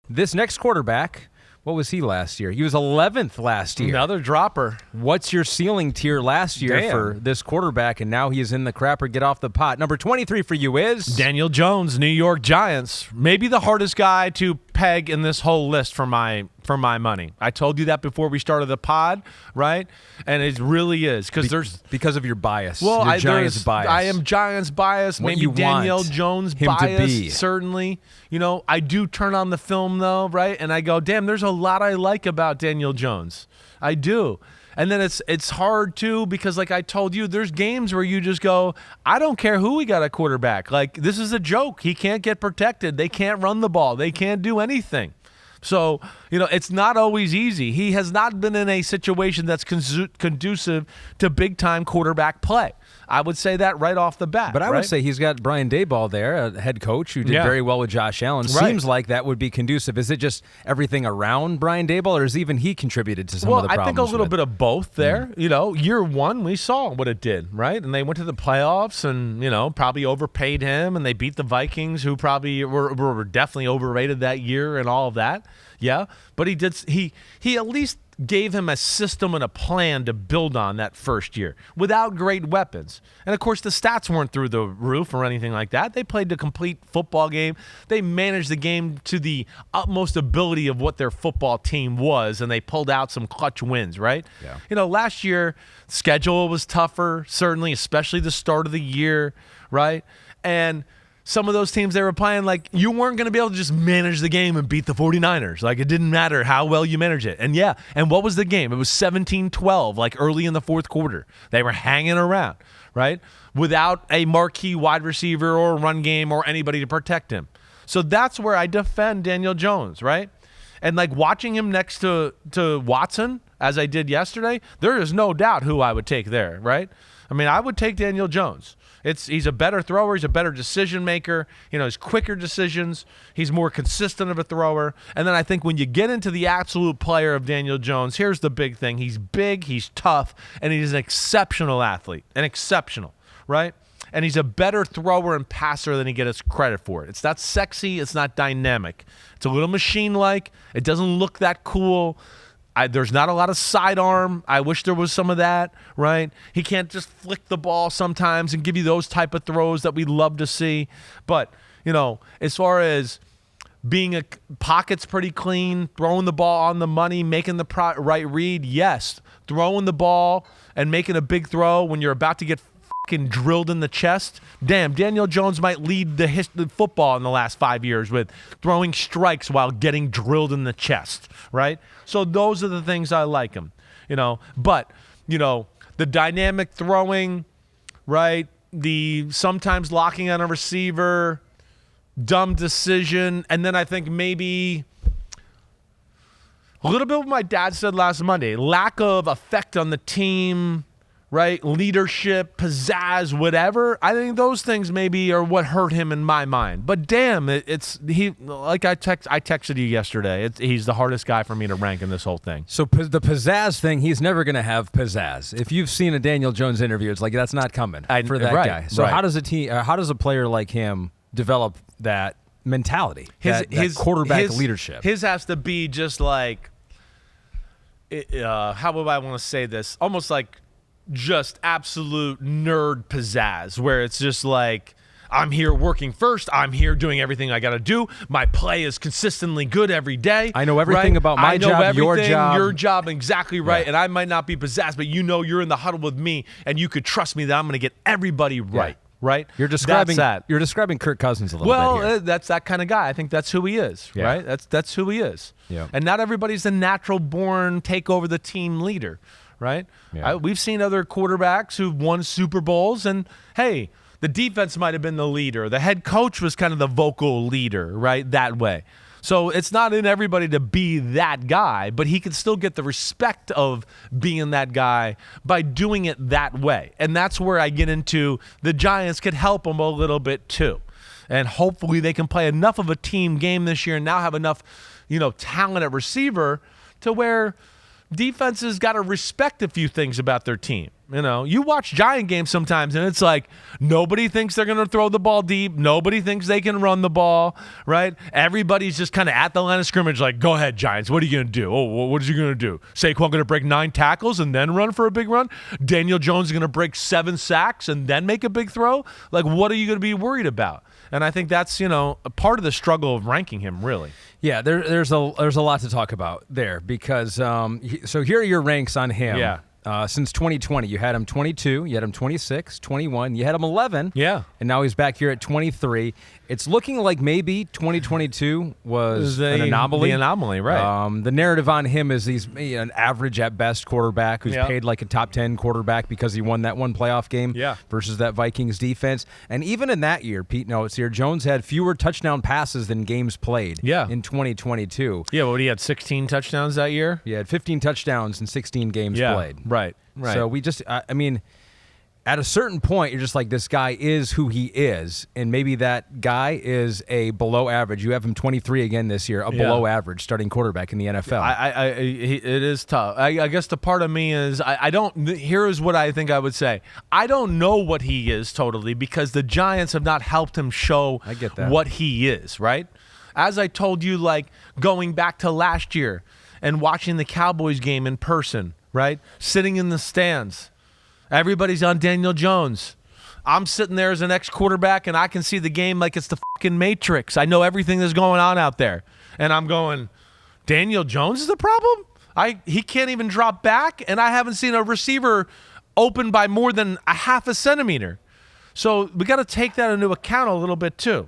This next quarterback, what was he last year? He was 11th last year. Another dropper. What's your ceiling tier last year for this quarterback, and now he is in the crapper? Get off the pot. Number 23 for you is? Daniel Jones, New York Giants. Maybe the hardest guy to peg in this whole list for my money. I told you that before we started the pod, right? And it really is because of your bias. Well, your Giants bias. I am Giants bias. What Maybe you Daniel want Jones him bias. to be. Certainly, I do turn on the film though, right? And I go, damn, there's a lot I like about Daniel Jones. I do. And then it's hard too because, like I told you, there's games where you just go, I don't care who we got a quarterback. Like, this is a joke. He can't get protected. They can't run the ball. They can't do anything. So, it's not always easy. He has not been in a situation that's conducive to big-time quarterback play. I would say that right off the bat. But I would say he's got Brian Daboll there, a head coach who did very well with Josh Allen. Right. Seems like that would be conducive. Is it just everything around Brian Daboll, or has even he contributed to some of the problems? Well, I think a little bit of both there. Year one, we saw what it did, right? And they went to the playoffs and, probably overpaid him, and they beat the Vikings, who probably were definitely overrated that year and all of that. Yeah, but he at least gave him a system and a plan to build on that first year without great weapons. And, of course, the stats weren't through the roof or anything like that. They played the complete football game. They managed the game to the utmost ability of what their football team was, and they pulled out some clutch wins, right? Yeah. Last year, schedule was tougher, certainly, especially the start of the year, right? And some of those teams they were playing, like, you weren't going to be able to just manage the game and beat the 49ers. Like, it didn't matter how well you manage it. And, and what was the game? It was 17-12, like, early in the fourth quarter. They were hanging around, right, without a marquee wide receiver or run game or anybody to protect him. So that's where I defend Daniel Jones, right? And, like, watching him next to Watson, as I did yesterday, there is no doubt who I would take there, right? I mean, I would take Daniel Jones. He's a better thrower. He's a better decision maker. He's quicker decisions. He's more consistent of a thrower. And then I think when you get into the absolute player of Daniel Jones, here's the big thing. He's big, he's tough, and he's an exceptional athlete. Right? And he's a better thrower and passer than he gets credit for. It's not sexy. It's not dynamic. It's a little machine-like. It doesn't look that cool. There's not a lot of sidearm. I wish there was some of that, right? He can't just flick the ball sometimes and give you those type of throws that we love to see. But, as far as being a pocket's pretty clean, throwing the ball on the money, making the right read, yes. Throwing the ball and making a big throw when you're about to get fucking drilled in the chest. Damn, Daniel Jones might lead the football in the last 5 years with throwing strikes while getting drilled in the chest, right? So those are the things I like him, But, the dynamic throwing, right? The sometimes locking on a receiver, dumb decision, and then I think maybe a little bit what my dad said last Monday, lack of effect on the team, right? Leadership, pizzazz, whatever. I think those things maybe are what hurt him in my mind. But damn, he like I texted you yesterday. He's the hardest guy for me to rank in this whole thing. So the pizzazz thing, he's never going to have pizzazz. If you've seen a Daniel Jones interview, it's like that's not coming for that guy. So how does a player like him develop that mentality, his quarterback leadership? His has to be just like, how would I want to say this? Almost like just absolute nerd pizzazz, where it's just like, I'm here working first. I'm here doing everything I got to do. My play is consistently good every day. I know everything about my job, your job, exactly right. Yeah. And I might not be pizzazz, but you're in the huddle with me, and you could trust me that I'm going to get everybody right. Yeah. Right? You're describing Kirk Cousins a little bit here. Well, that's that kind of guy. I think that's who he is, right? That's who he is. Yeah. And not everybody's a natural-born take-over-the-team leader, right? Yeah. We've seen other quarterbacks who've won Super Bowls, and, hey, the defense might have been the leader. The head coach was kind of the vocal leader, right, that way. So it's not in everybody to be that guy, but he can still get the respect of being that guy by doing it that way. And that's where I get into the Giants could help him a little bit too. And hopefully they can play enough of a team game this year and now have enough, talent at receiver to where defenses got to respect a few things about their team. You know, you watch Giant games sometimes, and it's like nobody thinks they're going to throw the ball deep. Nobody thinks they can run the ball, right? Everybody's just kind of at the line of scrimmage like, go ahead, Giants. What are you going to do? Oh, what is he going to do? Saquon going to break 9 tackles and then run for a big run? Daniel Jones is going to break 7 sacks and then make a big throw? Like, what are you going to be worried about? And I think that's, you know, a part of the struggle of ranking him, really. Yeah, there's a lot to talk about there because so here are your ranks on him. Yeah. Since 2020, you had him 22, you had him 26, 21, you had him 11. Yeah. And now he's back here at 23. It's looking like maybe 2022 was an anomaly. The anomaly, right. The narrative on him is he's an average at best quarterback who's paid like a top 10 quarterback because he won that one playoff game versus that Vikings defense. And even in that year, Pete notes here, Jones had fewer touchdown passes than games played in 2022. Yeah, he had 16 touchdowns that year? He had 15 touchdowns in 16 games played. Right. So we just, I mean, at a certain point, you're just like, this guy is who he is, and maybe that guy is a below average. You have him 23 again this year, a below average starting quarterback in the NFL. It is tough. I guess the part of me is I don't. Here is what I think I would say. I don't know what he is totally because the Giants have not helped him show what he is. Right, as I told you, like going back to last year and watching the Cowboys game in person. Right, sitting in the stands. Everybody's on Daniel Jones. I'm sitting there as an ex-quarterback, and I can see the game like it's the fucking Matrix. I know everything that's going on out there. And I'm going, Daniel Jones is the problem? He can't even drop back, and I haven't seen a receiver open by more than a half a centimeter. So we got to take that into account a little bit too.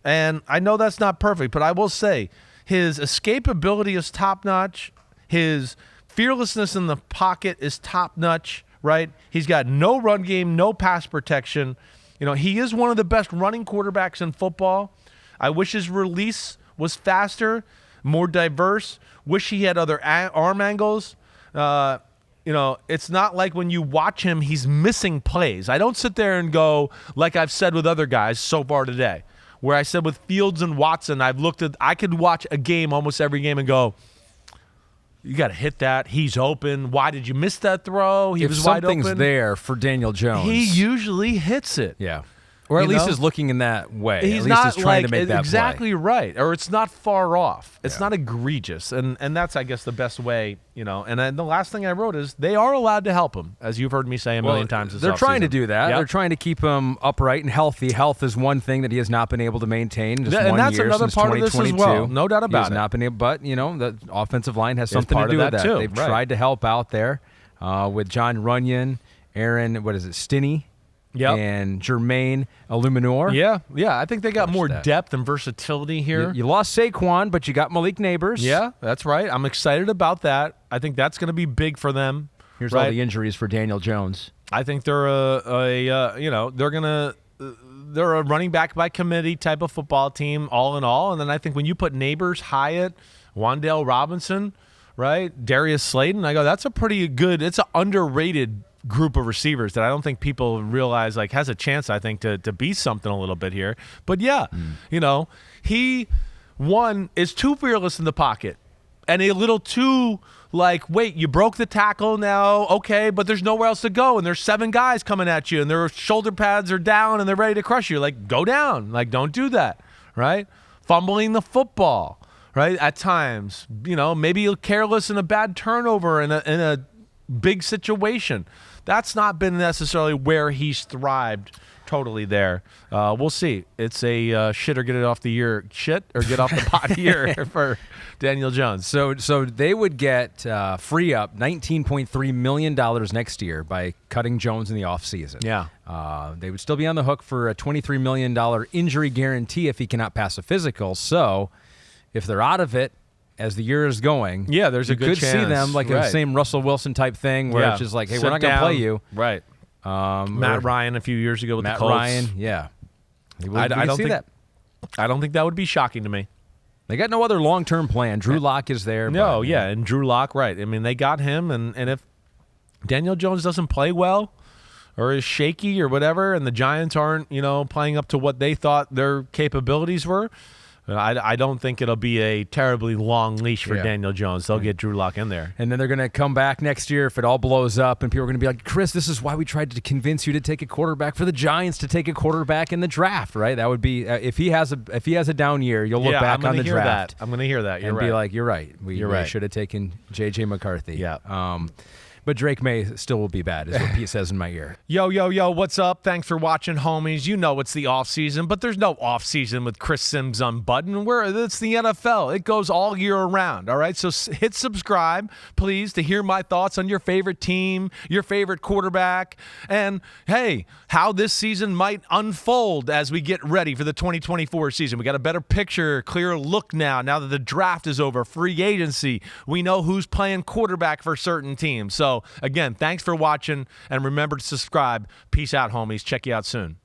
And I know that's not perfect, but I will say his escapability is top-notch. His fearlessness in the pocket is top-notch. Right? He's got no run game, no pass protection. You know, he is one of the best running quarterbacks in football. I wish his release was faster, more diverse. Wish he had other arm angles. You know, it's not like when you watch him, he's missing plays. I don't sit there and go, like I've said with other guys so far today, where I said with Fields and Watson, I could watch a game, almost every game, and go, you got to hit that. He's open. Why did you miss that throw? He was wide open. If something's there for Daniel Jones, he usually hits it. Yeah. Or at least is looking in that way. He's not trying to make that exactly play. Right. Or it's not far off. It's not egregious. And that's, I guess, the best way, you know. And then the last thing I wrote is they are allowed to help him, as you've heard me say a million times this They're trying offseason. to do that. Yep. They're trying to keep him upright and healthy. Health is one thing that he has not been able to maintain just and that's year another since part of this as well. No doubt about it. Not been able, but, you know, the offensive line has something to do with that. Too. They've tried to help out there with John Runyon, Aaron, Stinney? Yep. And Jermaine Illuminor. Yeah. I think they got more depth and versatility here. You lost Saquon, but you got Malik Neighbors. Yeah, that's right. I'm excited about that. I think that's going to be big for them. Here's all the injuries for Daniel Jones. I think they're they're a running back by committee type of football team, all in all. And then I think when you put Neighbors, Hyatt, Wan'Dale Robinson, right, Darius Slayton, I go, that's a pretty good. It's an underrated group of receivers that I don't think people realize like has a chance, I think, to be something a little bit here. But you know, he is too fearless in the pocket and a little too like, wait, you broke the tackle now, okay, but there's nowhere else to go and there's 7 guys coming at you and their shoulder pads are down and they're ready to crush you. Like, go down. Like, don't do that, right? Fumbling the football, right? At times, you know, maybe careless in a bad turnover in a big situation. That's not been necessarily where he's thrived totally there. We'll see. It's a shit or get it off the year shit or get off the pot year for Daniel Jones. So they would get free up $19.3 million next year by cutting Jones in the offseason. Yeah. They would still be on the hook for a $23 million injury guarantee if he cannot pass a physical. So if they're out of it, as the year is going, there's a good chance. You could see them like the same Russell Wilson type thing where it's just like, hey, we're not going to play you. Right. Matt Ryan a few years ago with the Colts. Matt Ryan, I don't think that. I don't think that would be shocking to me. They got no other long-term plan. Drew Lock is there. No, and Drew Lock, right. I mean, they got him, and if Daniel Jones doesn't play well or is shaky or whatever, and the Giants aren't, playing up to what they thought their capabilities were, I don't think it'll be a terribly long leash for Daniel Jones. They'll get Drew Lock in there. And then they're going to come back next year if it all blows up, and people are going to be like, Chris, this is why we tried to convince you to take a quarterback for the Giants to take a quarterback in the draft, right? That would be if he has a down year, you'll look back on the draft. I'm going to hear that. You're right. Be like, you're right. We should have taken J.J. McCarthy. Yeah. But Drake May still will be bad, is what Pete says in my ear. Yo, what's up? Thanks for watching, homies. You know it's the off-season, but there's no off-season with Chris Simms Unbuttoned. It's the NFL. It goes all year around, all right? So hit subscribe, please, to hear my thoughts on your favorite team, your favorite quarterback, and, hey, how this season might unfold as we get ready for the 2024 season. We got a better picture, clearer look now that the draft is over, free agency. We know who's playing quarterback for certain teams. So, again, thanks for watching, and remember to subscribe. Peace out, homies. Check you out soon.